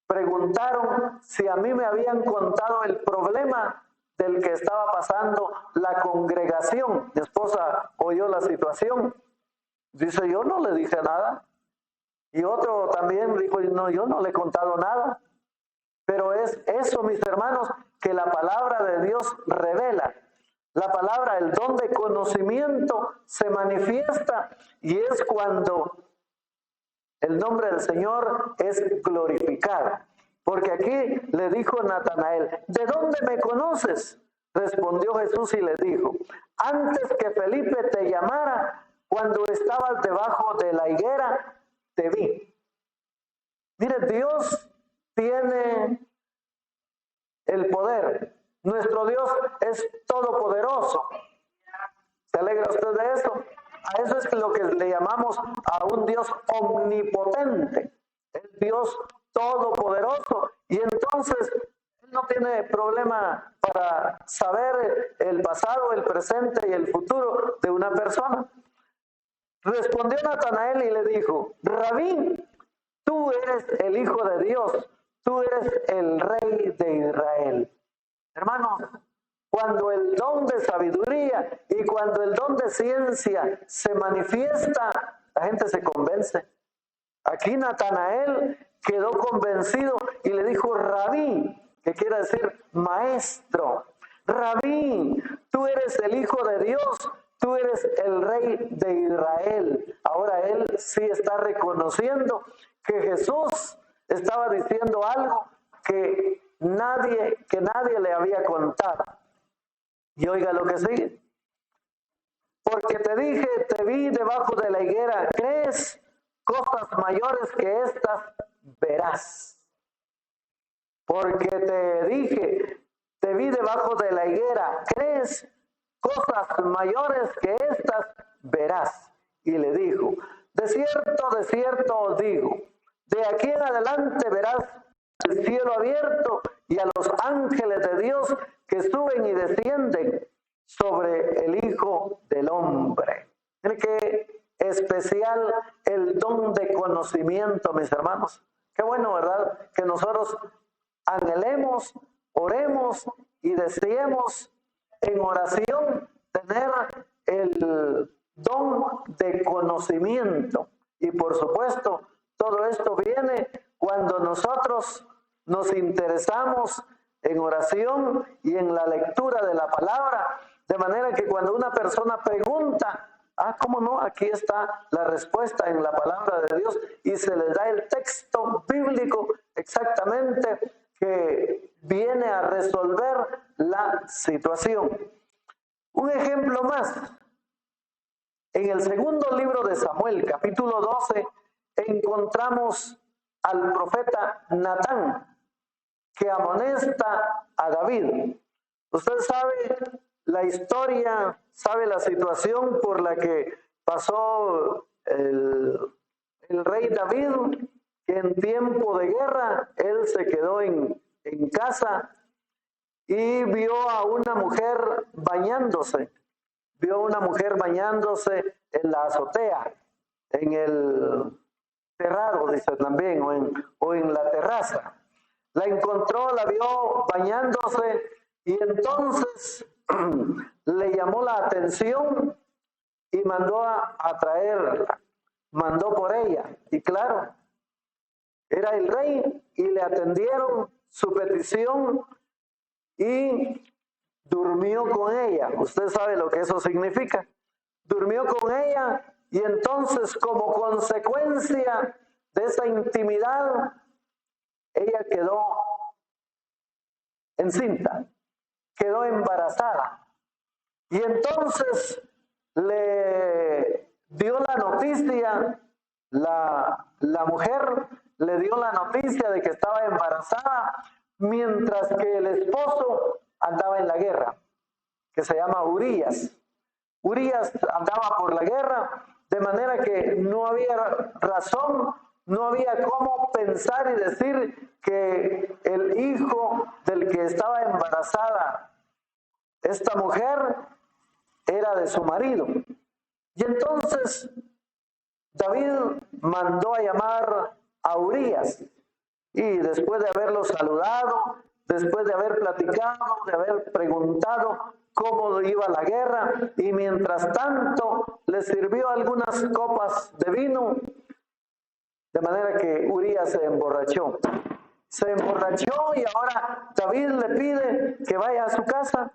preguntaron si a mí me habían contado el problema del que estaba pasando la congregación. Mi esposa oyó la situación. Dice, yo no le dije nada. Y otro también dijo, no, yo no le he contado nada. Pero es eso, mis hermanos, que la palabra de Dios revela. La palabra, el don de conocimiento se manifiesta y es cuando el nombre del Señor es glorificado. Porque aquí le dijo Natanael, ¿de dónde me conoces? Respondió Jesús y le dijo, antes que Felipe te llamara, cuando estabas debajo de la higuera, te vi. Mire, Dios tiene el poder. Nuestro Dios es todopoderoso. ¿Se alegra usted de eso? A eso es lo que le llamamos a un Dios omnipotente. Es Dios todopoderoso. Y entonces Él no tiene problema para saber el pasado, el presente y el futuro de una persona. Respondió Natanael y le dijo, Rabí, tú eres el Hijo de Dios, tú eres el Rey de Israel. Hermanos, cuando el don de sabiduría y cuando el don de ciencia se manifiesta, la gente se convence. Aquí Natanael quedó convencido y le dijo, Rabí, que quiere decir maestro. Rabí, tú eres el Hijo de Dios, tú eres el Rey de Israel. Ahora él sí está reconociendo que Jesús estaba diciendo algo que nadie le había contado. Y oiga lo que sigue. Porque te dije, te vi debajo de la higuera, ¿crees? Cosas mayores que estas verás. Porque te dije, te vi debajo de la higuera, ¿crees? Cosas mayores que estas verás. Y le dijo, de cierto os digo, de aquí en adelante verás el cielo abierto y a los ángeles de Dios que suben y descienden sobre el Hijo del Hombre. Miren qué especial el don de conocimiento, mis hermanos. Qué bueno, ¿verdad? Que nosotros anhelemos, oremos y deseemos en oración tener el don de conocimiento. Y por supuesto, todo esto viene cuando nosotros nos interesamos en oración y en la lectura de la palabra, de manera que cuando una persona pregunta, ¿cómo no? Aquí está la respuesta en la palabra de Dios y se les da el texto bíblico exactamente que viene a resolver la situación. Un ejemplo más. En el segundo libro de Samuel, capítulo 12, encontramos al profeta Natán, que amonesta a David. Usted sabe la historia, sabe la situación por la que pasó el rey David, que en tiempo de guerra él se quedó en casa y vio a una mujer bañándose. Vio a una mujer bañándose en la azotea, en el terrado, dice también, o en la terraza. La encontró, la vio bañándose y entonces le llamó la atención y mandó a traerla, mandó por ella. Y claro, era el rey y le atendieron su petición y durmió con ella. Usted sabe lo que eso significa. Durmió con ella y entonces, como consecuencia de esa intimidad, ella quedó encinta, quedó embarazada. Y entonces le dio la noticia, la mujer le dio la noticia de que estaba embarazada, mientras que el esposo andaba en la guerra, que se llama Urías. Urías andaba por la guerra, de manera que no había razón, no había cómo pensar y decir que el hijo del que estaba embarazada esta mujer era de su marido. Y entonces David mandó a llamar a Urías y después de haberlo saludado, después de haber platicado, de haber preguntado cómo iba la guerra y mientras tanto le sirvió algunas copas de vino, de manera que Urías se emborrachó. Se emborrachó y ahora David le pide que vaya a su casa,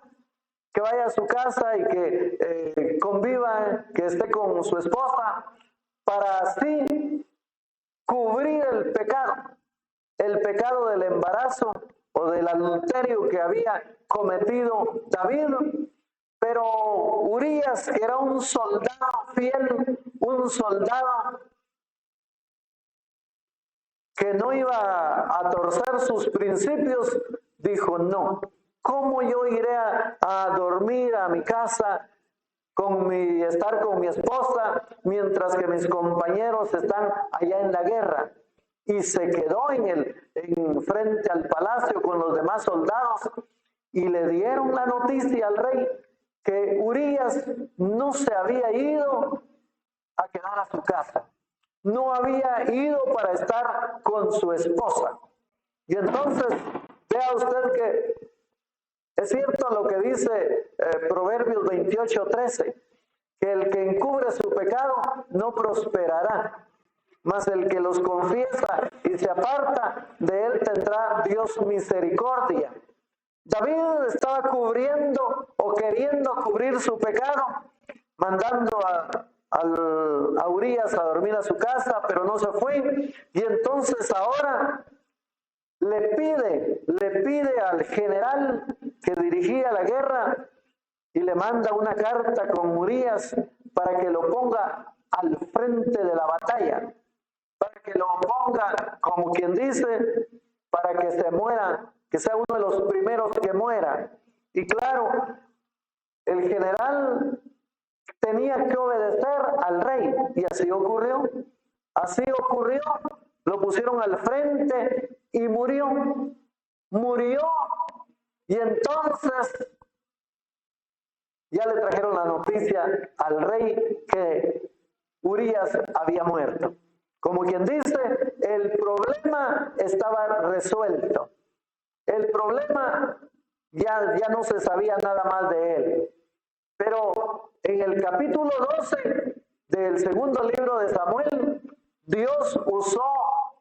que vaya a su casa y que conviva, que esté con su esposa, para así cubrir el pecado del embarazo o del adulterio que había cometido David. Pero Urías, que era un soldado fiel, un soldado que no iba a torcer sus principios, dijo: no, ¿cómo yo iré a dormir a mi casa estar con mi esposa mientras que mis compañeros están allá en la guerra? Y se quedó en frente al palacio con los demás soldados y le dieron la noticia al rey que Urías no se había ido a quedar a su casa, no había ido para estar con su esposa. Y entonces vea usted que es cierto lo que dice Proverbios 28:13, que el que encubre su pecado no prosperará, mas el que los confiesa y se aparta, de él tendrá Dios misericordia. David estaba cubriendo o queriendo cubrir su pecado, mandando a Urías a dormir a su casa, pero no se fue. Y entonces ahora le pide al general que dirigía la guerra y le manda una carta con Urías para que lo ponga al frente de la batalla, para que lo ponga, como quien dice, para que se muera, que sea uno de los primeros que muera. Y claro, el general tenía que obedecer al rey, y así ocurrió. Así ocurrió, lo pusieron al frente y murió. Y entonces ya le trajeron la noticia al rey que Urías había muerto. Como quien dice, el problema estaba resuelto. El problema ya no se sabía nada más de él. Pero en el capítulo 12 del segundo libro de Samuel, Dios usó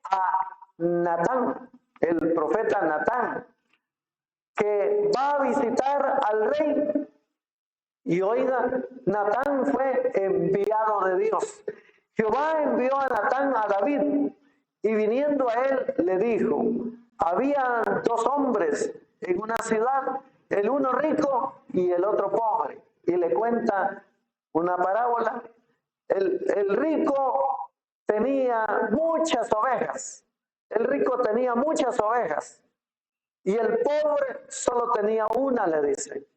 a Natán, el profeta Natán, que va a visitar al rey Y oiga, Natán fue enviado de Dios. Jehová envió a Natán a David, y viniendo a él le dijo: había dos hombres en una ciudad, el uno rico y el otro pobre. Y le cuenta una parábola. El rico tenía muchas ovejas. El rico tenía muchas ovejas. Y el pobre solo tenía una, le dice.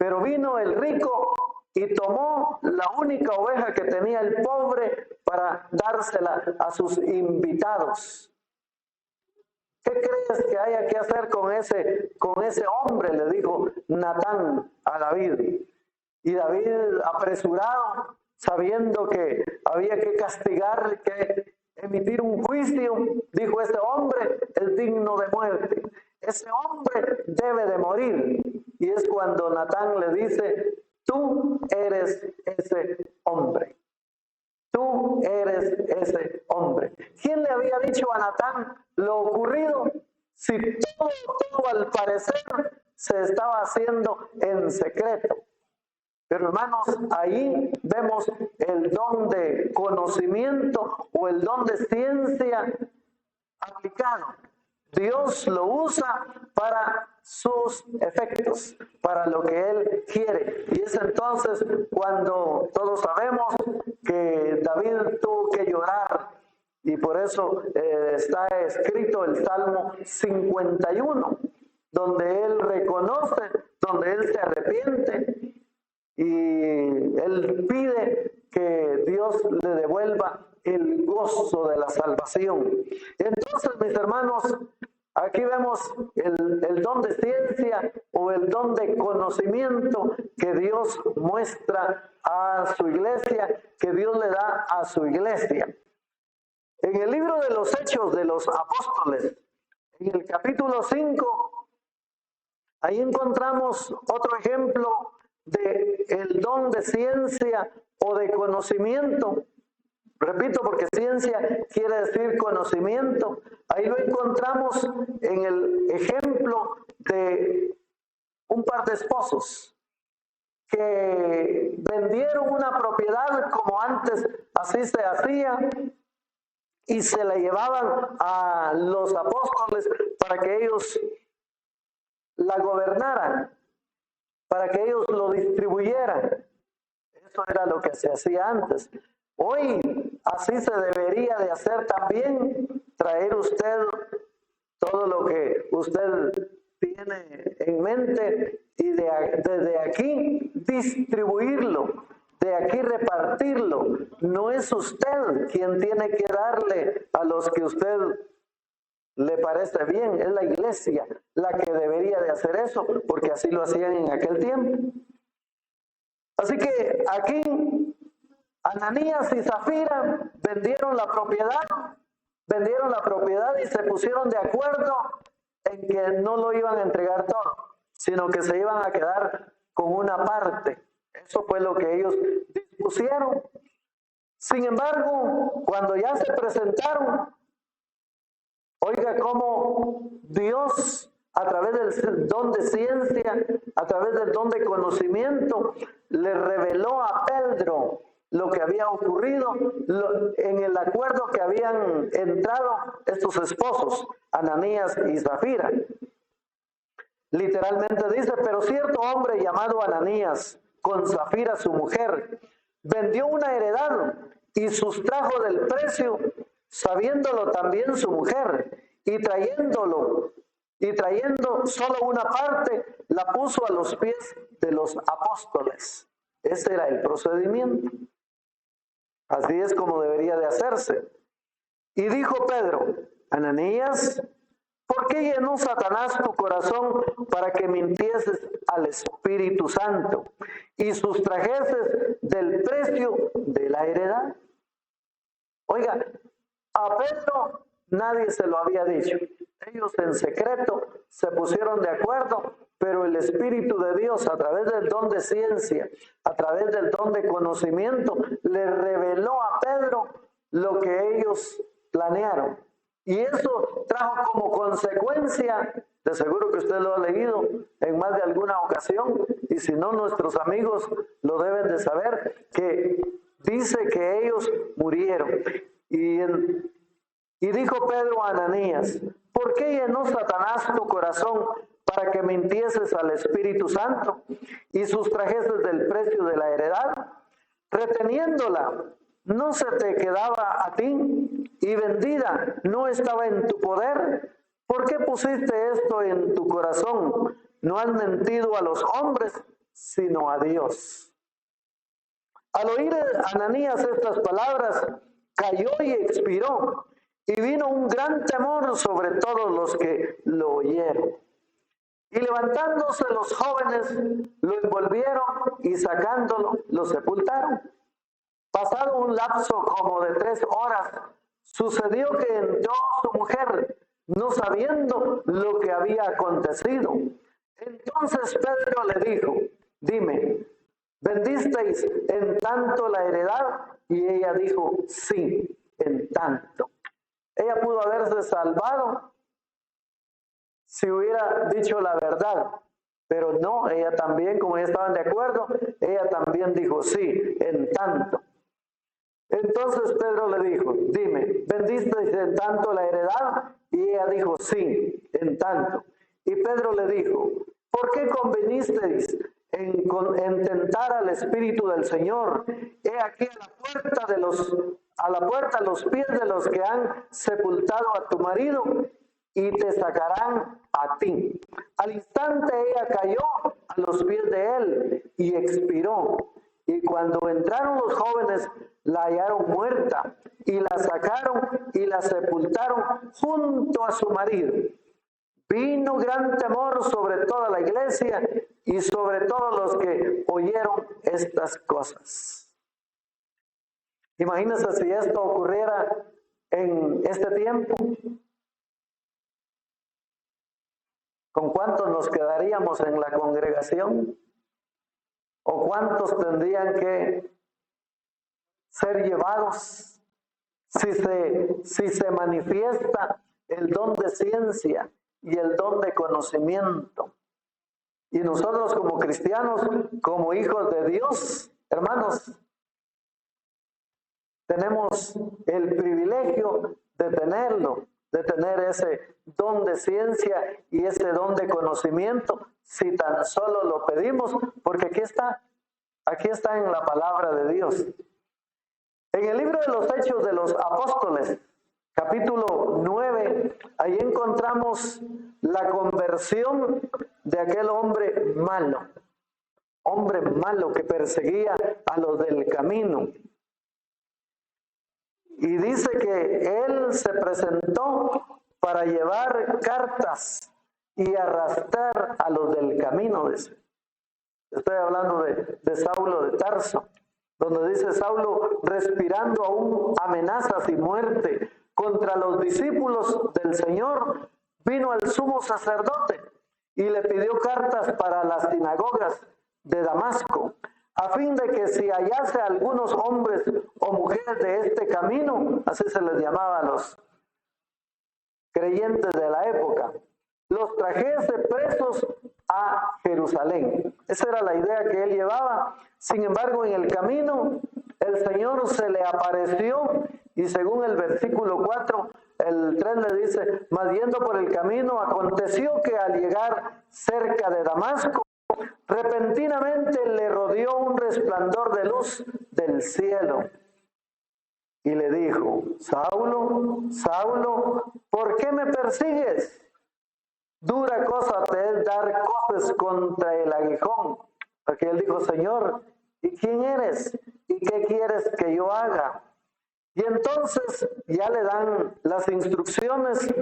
Pero vino el rico y tomó la única oveja que tenía el pobre para dársela a sus invitados. ¿Qué crees que haya que hacer con ese hombre? Le dijo Natán a David. Y David, apresurado, sabiendo que había que castigar, que emitir un juicio, dijo: ese hombre es digno de muerte. Ese hombre debe de morir. Y es cuando Natán le dice: tú eres ese hombre. Tú eres ese hombre. ¿Quién le había dicho a Natán lo ocurrido? Si todo al parecer se estaba haciendo en secreto. Pero hermanos, ahí vemos el don de conocimiento o el don de ciencia aplicado. Dios lo usa para sus efectos, para lo que Él quiere. Y es entonces cuando todos sabemos que David tuvo que llorar, y por eso está escrito el Salmo 51, donde él reconoce, donde él se arrepiente y él pide que Dios le devuelva el gozo de la salvación. Entonces, mis hermanos, aquí vemos el don de ciencia o el don de conocimiento que Dios muestra a su iglesia, que Dios le da a su iglesia. En el libro de los Hechos de los Apóstoles, en el capítulo 5, ahí encontramos otro ejemplo de el don de ciencia o de conocimiento. Repito, porque ciencia quiere decir conocimiento. Ahí lo encontramos en el ejemplo de un par de esposos que vendieron una propiedad, como antes así se hacía, y se la llevaban a los apóstoles para que ellos la gobernaran, para que ellos lo distribuyeran. Eso era lo que se hacía antes. Hoy así se debería de hacer también, traer usted todo lo que usted tiene en mente y desde aquí distribuirlo, de aquí repartirlo. No es usted quien tiene que darle a los que usted le parece bien, es la iglesia la que debería de hacer eso, porque así lo hacían en aquel tiempo. Así que aquí Ananías y Zafira vendieron la propiedad y se pusieron de acuerdo en que no lo iban a entregar todo, sino que se iban a quedar con una parte. Eso fue lo que ellos dispusieron. Sin embargo, cuando ya se presentaron, oiga cómo Dios, a través del don de ciencia, a través del don de conocimiento, le reveló a Pedro lo que había ocurrido en el acuerdo que habían entrado estos esposos, Ananías y Zafira. Literalmente dice: pero cierto hombre llamado Ananías, con Zafira su mujer, vendió una heredad y sustrajo del precio, sabiéndolo también su mujer, y trayendo solo una parte, la puso a los pies de los apóstoles. Ese era el procedimiento. Así es como debería de hacerse. Y dijo Pedro: Ananías, ¿por qué llenó Satanás tu corazón para que mintieses al Espíritu Santo y sustrajeses del precio de la heredad? Oiga, a Pedro nadie se lo había dicho. Ellos en secreto se pusieron de acuerdo, pero el Espíritu de Dios, a través del don de ciencia, a través del don de conocimiento, le reveló a Pedro lo que ellos planearon. Y eso trajo como consecuencia, de seguro que usted lo ha leído en más de alguna ocasión, y si no, nuestros amigos lo deben de saber, que dice que ellos murieron. Y dijo Pedro a Ananías: ¿por qué llenó Satanás tu corazón para que mintieses al Espíritu Santo y sustrajeses del precio de la heredad? Reteniéndola, ¿no se te quedaba a ti? Y vendida, ¿no estaba en tu poder? ¿Por qué pusiste esto en tu corazón? No has mentido a los hombres, sino a Dios. Al oír Ananías estas palabras, cayó y expiró, y vino un gran temor sobre todos los que lo oyeron. Y levantándose los jóvenes, lo envolvieron y sacándolo, lo sepultaron. Pasado un lapso como de 3 horas, sucedió que entró su mujer, no sabiendo lo que había acontecido. Entonces Pedro le dijo: dime, ¿vendisteis en tanto la heredad? Y ella dijo: sí, en tanto. Ella pudo haberse salvado si hubiera dicho la verdad, pero no, ella también, como ya estaban de acuerdo, ella también dijo: sí, en tanto. Entonces Pedro le dijo: dime, ¿vendisteis en tanto la heredad? Y ella dijo: sí, en tanto. Y Pedro le dijo: ¿por qué convenisteis en tentar al Espíritu del Señor? He aquí a la puerta los pies de los que han sepultado a tu marido, y te sacarán a ti. Al instante ella cayó a los pies de él y expiró. Y cuando entraron los jóvenes, la hallaron muerta, y la sacaron y la sepultaron junto a su marido. Vino gran temor sobre toda la iglesia y sobre todos los que oyeron estas cosas. Imagínense si esto ocurriera en este tiempo. ¿Con cuántos nos quedaríamos en la congregación? ¿O cuántos tendrían que ser llevados si se manifiesta el don de ciencia y el don de conocimiento? Y nosotros como cristianos, como hijos de Dios, hermanos, tenemos el privilegio de tenerlo, de tener ese don de ciencia y ese don de conocimiento, si tan solo lo pedimos, porque aquí está en la palabra de Dios. En el libro de los Hechos de los Apóstoles, capítulo 9, ahí encontramos la conversión de aquel hombre malo que perseguía a los del camino. Y dice que él se presentó para llevar cartas y arrastrar a los del camino. Estoy hablando de Saulo de Tarso, donde dice Saulo respirando aún amenazas y muerte contra los discípulos del Señor, vino al sumo sacerdote y le pidió cartas para las sinagogas de Damasco, a fin de que si hallase algunos hombres o mujeres de este camino, así se les llamaba a los creyentes de la época, los trajese presos a Jerusalén. Esa era la idea que él llevaba. Sin embargo, en el camino, el Señor se le apareció, y según el versículo 4, el 3 le dice: mas yendo por el camino, aconteció que al llegar cerca de Damasco, repentinamente le rodeó un resplandor de luz del cielo. Y le dijo: Saulo, Saulo, ¿por qué me persigues? Dura cosa te es dar coces contra el aguijón. Porque él dijo: Señor, ¿y quién eres? ¿Y qué quieres que yo haga? Y entonces ya le dan las instrucciones.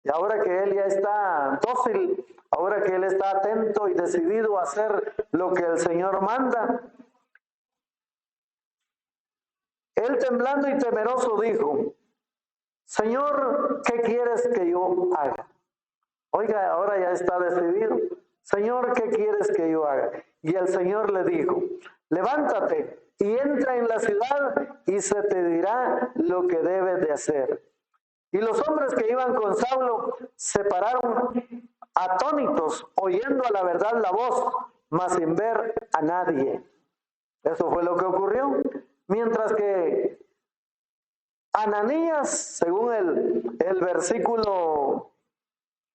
Y ahora que él ya está dócil, ahora que él está atento y decidido a hacer lo que el Señor manda, él temblando y temeroso dijo: Señor, ¿qué quieres que yo haga? Oiga, ahora ya está decidido. Señor, ¿qué quieres que yo haga? Y el Señor le dijo: levántate y entra en la ciudad y se te dirá lo que debes de hacer. Y los hombres que iban con Saulo se pararon atónitos, oyendo a la verdad la voz, mas sin ver a nadie. Eso fue lo que ocurrió. Mientras que Ananías, según el versículo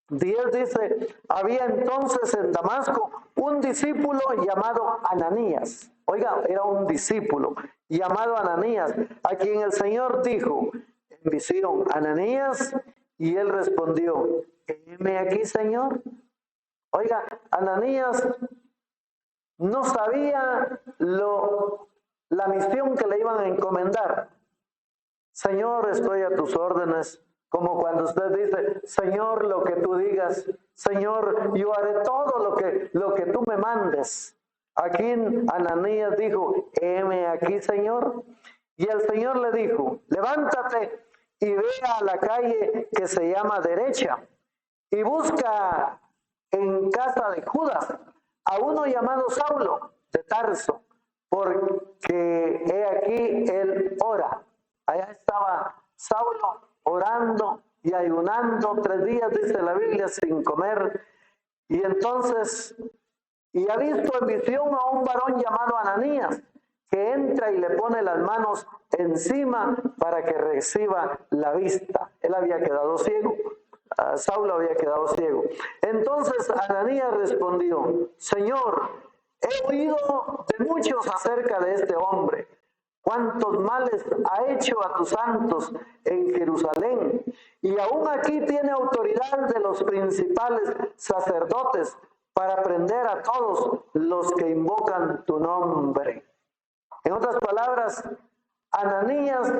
10 dice, había entonces en Damasco un discípulo llamado Ananías. Oiga, era un discípulo llamado Ananías, a quien el Señor dijo en visión, Ananías, y él respondió, heme aquí, Señor. Oiga, Ananías no sabía la misión que le iban a encomendar. Señor, estoy a tus órdenes, como cuando usted dice, Señor, lo que tú digas, Señor, yo haré todo lo que tú me mandes. Aquí Ananías dijo, heme aquí, Señor. Y el Señor le dijo, levántate y ve a la calle que se llama Derecha y busca en casa de Judas a uno llamado Saulo de Tarso, porque he aquí él ora. Allá estaba Saulo orando y ayunando 3 días, dice la Biblia, sin comer. Y entonces, y ha visto en visión a un varón llamado Ananías, que entra y le pone las manos encima para que reciba la vista. Él había quedado ciego. Saulo había quedado ciego. Entonces Ananías respondió, Señor, he oído de muchos acerca de este hombre, cuántos males ha hecho a tus santos en Jerusalén, y aún aquí tiene autoridad de los principales sacerdotes para prender a todos los que invocan tu nombre. En otras palabras, Ananías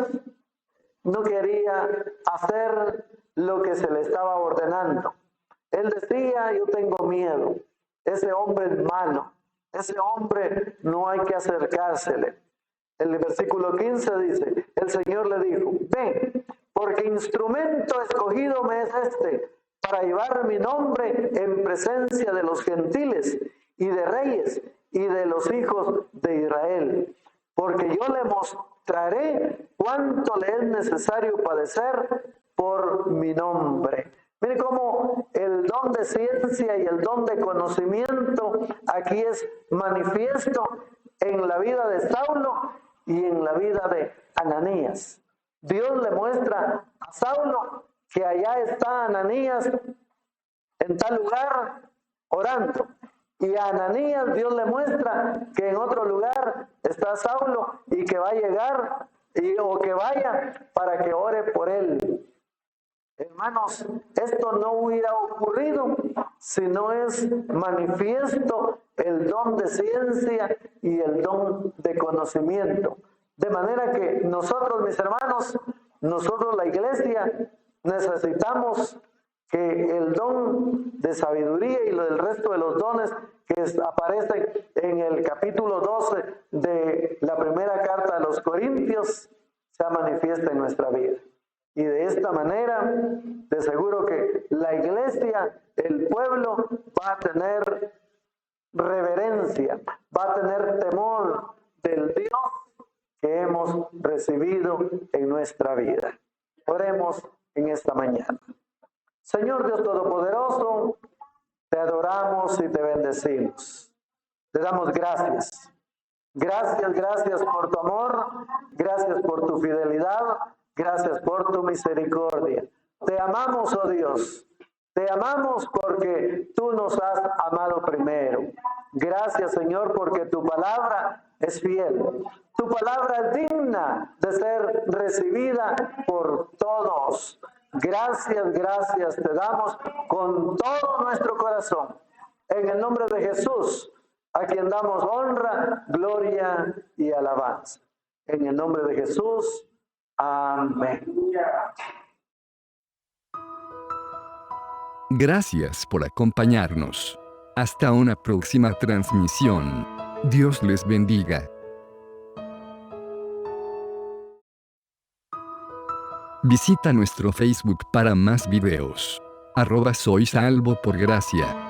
no quería hacer lo que se le estaba ordenando. Él decía, yo tengo miedo, ese hombre es malo, ese hombre no hay que acercársele. El versículo 15 dice, el Señor le dijo, ven, porque instrumento escogido me es este, para llevar mi nombre en presencia de los gentiles y de reyes y de los hijos de Israel, porque yo le mostraré cuánto le es necesario padecer por mi nombre. Mire cómo el don de ciencia y el don de conocimiento aquí es manifiesto en la vida de Saulo y en la vida de Ananías. Dios le muestra a Saulo que allá está Ananías en tal lugar orando. Y a Ananías Dios le muestra que en otro lugar está Saulo y que va a llegar o que vaya para que ore por él. Hermanos, esto no hubiera ocurrido si no es manifiesto el don de ciencia y el don de conocimiento. De manera que nosotros, mis hermanos, nosotros la iglesia, necesitamos que el don de sabiduría y el resto de los dones que aparecen en el capítulo 12 de la primera carta a los Corintios se manifiesta en nuestra vida. Y de esta manera, de seguro que la iglesia, el pueblo, va a tener reverencia, va a tener temor del Dios que hemos recibido en nuestra vida. Oremos en esta mañana. Señor Dios Todopoderoso, te adoramos y te bendecimos. Te damos gracias. Gracias por tu amor, gracias por tu fidelidad, gracias por tu misericordia. Te amamos, oh Dios. Te amamos porque tú nos has amado primero. Gracias, Señor, porque tu palabra es fiel. Tu palabra es digna de ser recibida por todos. Gracias te damos con todo nuestro corazón. En el nombre de Jesús, a quien damos honra, gloria y alabanza. En el nombre de Jesús, amén. Gracias por acompañarnos. Hasta una próxima transmisión. Dios les bendiga. Visita nuestro Facebook para más videos. @soysalvopor gracia.